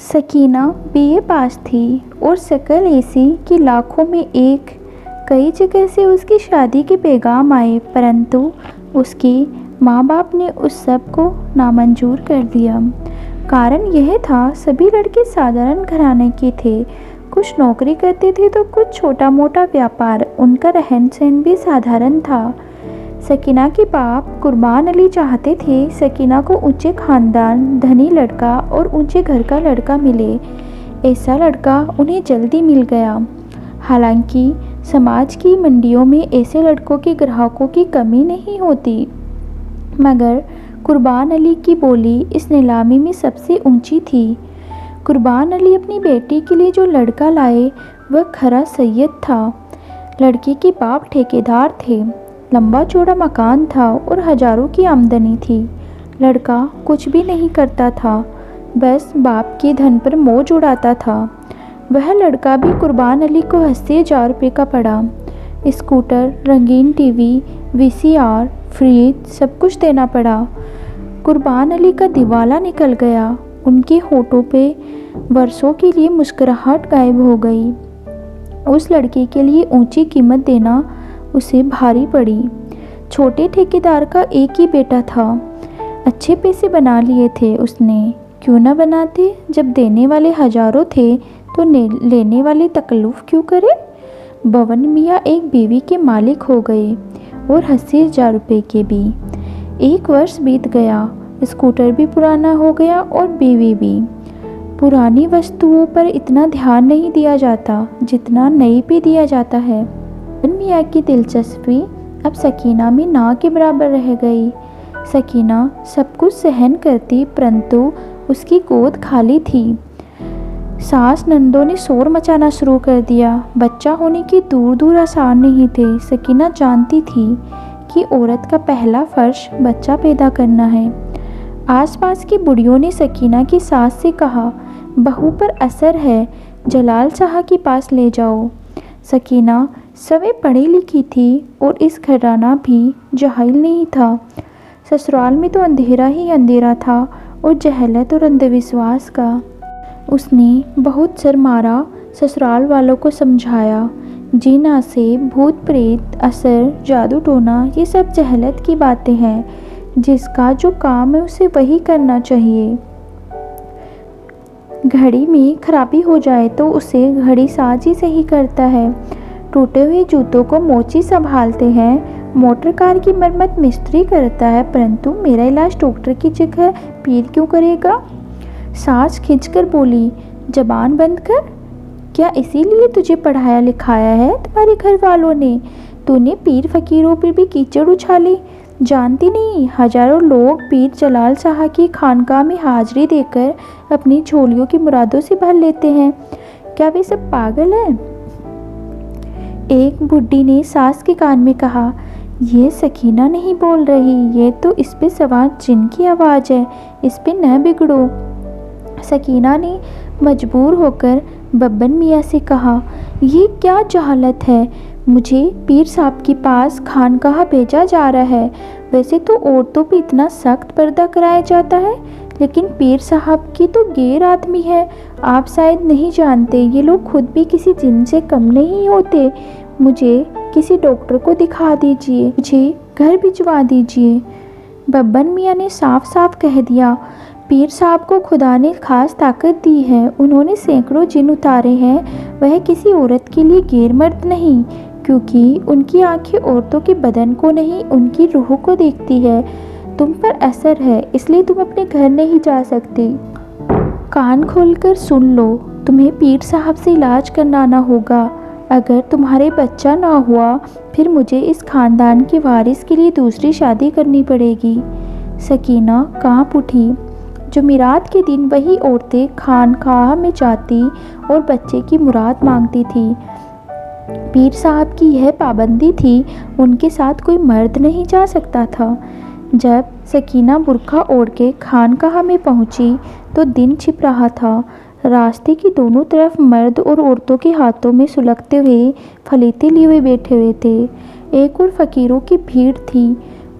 Sakina BA पास थी और शक्ल ऐसी कि लाखों में एक। कई जगह से उसकी शादी के पैगाम आए, परंतु उसके माँ बाप ने उस सब को नामंजूर कर दिया। कारण यह था, सभी लड़के साधारण घराने के थे। कुछ नौकरी करते थे तो कुछ छोटा मोटा व्यापार। उनका रहन सहन भी साधारण था। सकीना के बाप कुर्बान अली चाहते थे सकीना को ऊंचे खानदान, धनी लड़का और ऊंचे घर का लड़का मिले। ऐसा लड़का उन्हें जल्दी मिल गया। हालांकि समाज की मंडियों में ऐसे लड़कों के ग्राहकों की कमी नहीं होती, मगर कुर्बान अली की बोली इस नीलामी में सबसे ऊंची थी। कुर्बान अली अपनी बेटी के लिए जो लड़का लाए वह खरा सैयद था। लड़के के बाप ठेकेदार थे, लंबा चौड़ा मकान था और हजारों की आमदनी थी। लड़का कुछ भी नहीं करता था, बस बाप के धन पर मौज उड़ाता था। वह लड़का भी कुर्बान अली को 80,000 रुपये का पड़ा। स्कूटर, रंगीन टीवी, वीसीआर, फ्रिज, सब कुछ देना पड़ा। कुर्बान अली का दिवाला निकल गया। उनके होठों पे वर्षों के लिए मुस्कुराहट गायब हो गई। उस लड़के के लिए ऊंची कीमत देना उसे भारी पड़ी। छोटे ठेकेदार का एक ही बेटा था। अच्छे पैसे बना लिए थे उसने। क्यों न बनाते, जब देने वाले हजारों थे तो लेने वाले तकल्लुफ़ क्यों करे। बवन मियाँ एक बीवी के मालिक हो गए और 80,000 रुपये के भी। 1 वर्ष बीत गया, स्कूटर भी पुराना हो गया और बीवी भी। पुरानी वस्तुओं पर इतना ध्यान नहीं दिया जाता जितना नई पे दिया जाता है। बवन मियाँ की दिलचस्पी अब सकीना में ना के बराबर रह गई। सकीना सब कुछ सहन करती, परंतु उसकी गोद खाली थी। सास नंदों ने शोर मचाना शुरू कर दिया। बच्चा होने के दूर दूर आसान नहीं थे। सकीना जानती थी कि औरत का पहला फर्ज बच्चा पैदा करना है। आसपास की बुढ़ियों ने सकीना की सास से कहा, बहू पर असर है, जलाल शाह के पास ले जाओ। सकीना सवे पढ़ी लिखी थी और इस घराना भी जाहिल नहीं था। ससुराल में तो अंधेरा ही अंधेरा था और जहलत और अंधविश्वास का। उसने बहुत सर मारा, ससुराल वालों को समझाया, जीना से भूत प्रेत, असर, जादू टोना ये सब जहलत की बातें हैं। जिसका जो काम है उसे वही करना चाहिए। घड़ी में खराबी हो जाए तो उसे घड़ी साज ही सही करता है। टूटे हुए जूतों को मोची संभालते हैं। मोटर कार की मरम्मत मिस्त्री करता है, परंतु मेरा इलाज डॉक्टर की जगह पीर क्यों करेगा। सास खिंचकर बोली, जबान बंद कर। क्या इसीलिए तुझे पढ़ाया लिखाया है तुम्हारे घर वालों ने। तूने पीर फकीरों पर भी कीचड़ उछाली। जानती नहीं, हजारों लोग पीर जलाल शाह की खानकाह में हाजिरी देकर अपनी झोलियों की मुरादों से भर लेते हैं। क्या वे सब पागल हैं। एक बुढ़ी ने सास के कान में कहा, ये सकीना नहीं बोल रही, ये तो इस पे सवार जिन की आवाज़ है, इस पे न बिगड़ो। सकीना ने मजबूर होकर बब्बन मियाँ से कहा, ये क्या जहालत है। मुझे पीर साहब के पास खानकाह भेजा जा रहा है। वैसे तो औरतों पे इतना सख्त पर्दा कराया जाता है, लेकिन पीर साहब की तो गैर आदमी है। आप शायद नहीं जानते, ये लोग खुद भी किसी जिन से कम नहीं होते। मुझे किसी डॉक्टर को दिखा दीजिए, मुझे घर भिजवा दीजिए। बब्बन मियाँ ने साफ साफ कह दिया, पीर साहब को खुदा ने खास ताकत दी है। उन्होंने सैकड़ों जिन उतारे हैं। वह किसी औरत के लिए गैर मर्द नहीं, क्योंकि उनकी आंखें औरतों के बदन को नहीं, उनकी रूह को देखती है। तुम पर असर है, इसलिए तुम अपने घर नहीं जा सकती। कान खोलकर सुन लो, तुम्हें पीर साहब से इलाज कराना होगा। अगर तुम्हारे बच्चा ना हुआ, फिर मुझे इस खानदान के वारिस के लिए दूसरी शादी करनी पड़ेगी। सकीना कांप उठी। जुमेरात के दिन वही औरतें खानकाह में जाती और बच्चे की मुराद मांगती थी। पीर साहब की यह पाबंदी थी, उनके साथ कोई मर्द नहीं जा सकता था। जब सकीना बुर्का ओढ़ के खानकाह में पहुंची तो दिन छिप रहा था। रास्ते की दोनों तरफ मर्द और औरतों के हाथों में सुलगते हुए फलीते लिए हुए बैठे हुए थे। एक और फकीरों की भीड़ थी।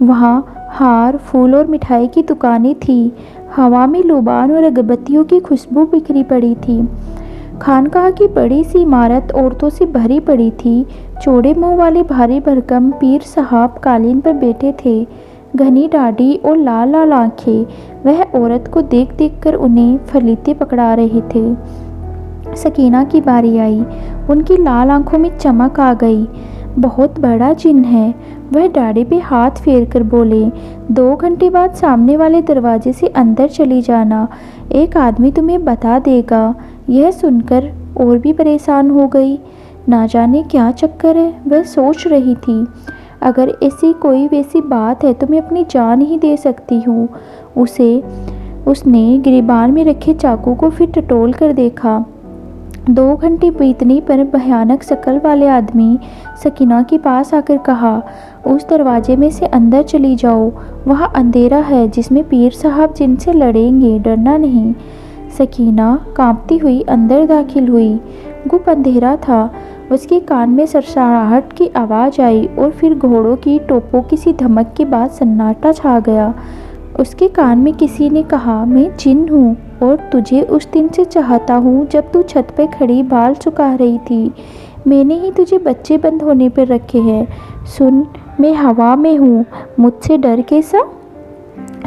वहाँ हार, फूल और मिठाई की दुकानें थी। हवा में लोबान और अगरबत्तियों की खुशबू बिखरी पड़ी थी। खानकाह की बड़ी सी इमारत औरतों से भरी पड़ी थी। चौड़े मुंह वाले भारी भरकम पीर साहब कालीन पर बैठे थे, घनी दाढ़ी और लाल लाल आंखें। वह औरत को देख देख कर उन्हें फलीते पकड़ा रहे थे। सकीना की बारी आई। उनकी लाल आंखों में चमक आ गई। बहुत बड़ा जिन है, वह दाढ़ी पे हाथ फेर कर बोले। 2 घंटे बाद सामने वाले दरवाजे से अंदर चली जाना, एक आदमी तुम्हें बता देगा। यह सुनकर और भी परेशान हो गई। ना जाने क्या चक्कर है, वह सोच रही थी। अगर ऐसी कोई वैसी बात है तो मैं अपनी जान ही दे सकती हूँ। उसने गिरेबान में रखे चाकू को फिर टटोल कर देखा। 2 घंटे बीतने पर भयानक शक्ल वाले आदमी सकीना के पास आकर कहा, उस दरवाजे में से अंदर चली जाओ, वहाँ अंधेरा है जिसमें पीर साहब जिनसे लड़ेंगे, डरना नहीं। सकीना कांपती हुई अंदर दाखिल हुई। गुप अंधेरा था। उसके कान में सरसराहट की आवाज़ आई और फिर घोड़ों की टोपों की सी धमक के बाद सन्नाटा छा गया। उसके कान में किसी ने कहा, मैं जिन हूँ और तुझे उस दिन से चाहता हूँ जब तू छत पर खड़ी बाल सुखा रही थी। मैंने ही तुझे बच्चे बंद होने पर रखे हैं। सुन, मैं हवा में हूँ, मुझसे डर कैसा।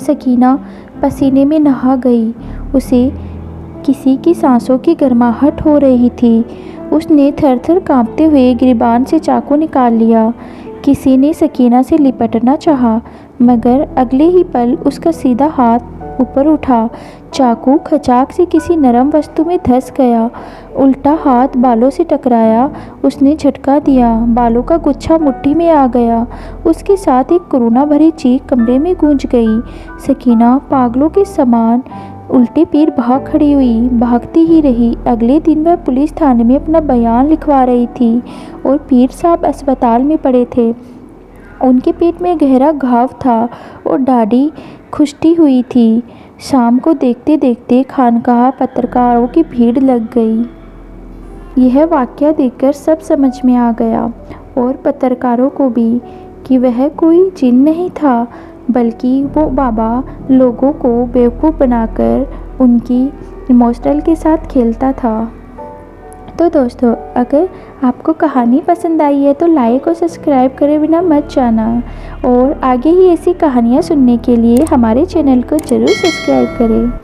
सकीना पसीने में नहा गई। उसे किसी की सांसों की गर्माहट हो रही थी। उसने थर-थर कांपते हुए गिरेबान से चाकू निकाल लिया। किसी ने सकीना से लिपटना चाहा, मगर अगले ही पल उसका सीधा हाथ ऊपर उठा। चाकू खचाक से किसी नरम वस्तु में धंस गया। उल्टा हाथ बालों से टकराया। उसने झटका दिया। बालों का गुच्छा मुट्ठी में आ गया। उसके साथ एक करुणा भरी चीख कमरे में गूंज गई। सकीना पागलों के समान उल्टे पैर भाग खड़ी हुई, भागती ही रही। अगले दिन वह पुलिस थाने में अपना बयान लिखवा रही थी और पीर साहब अस्पताल में पड़े थे। उनके पेट में गहरा घाव था और दाढ़ी खुश्ती हुई थी। शाम को देखते देखते खानकाह पत्रकारों की भीड़ लग गई। यह वाकया देखकर सब समझ में आ गया और पत्रकारों को भी कि वह कोई जिन नहीं था, बल्कि वो बाबा लोगों को बेवकूफ़ बनाकर उनकी इमोशनल के साथ खेलता था। तो दोस्तों, अगर आपको कहानी पसंद आई है तो लाइक और सब्सक्राइब करे बिना मत जाना और आगे ही ऐसी कहानियाँ सुनने के लिए हमारे चैनल को ज़रूर सब्सक्राइब करें।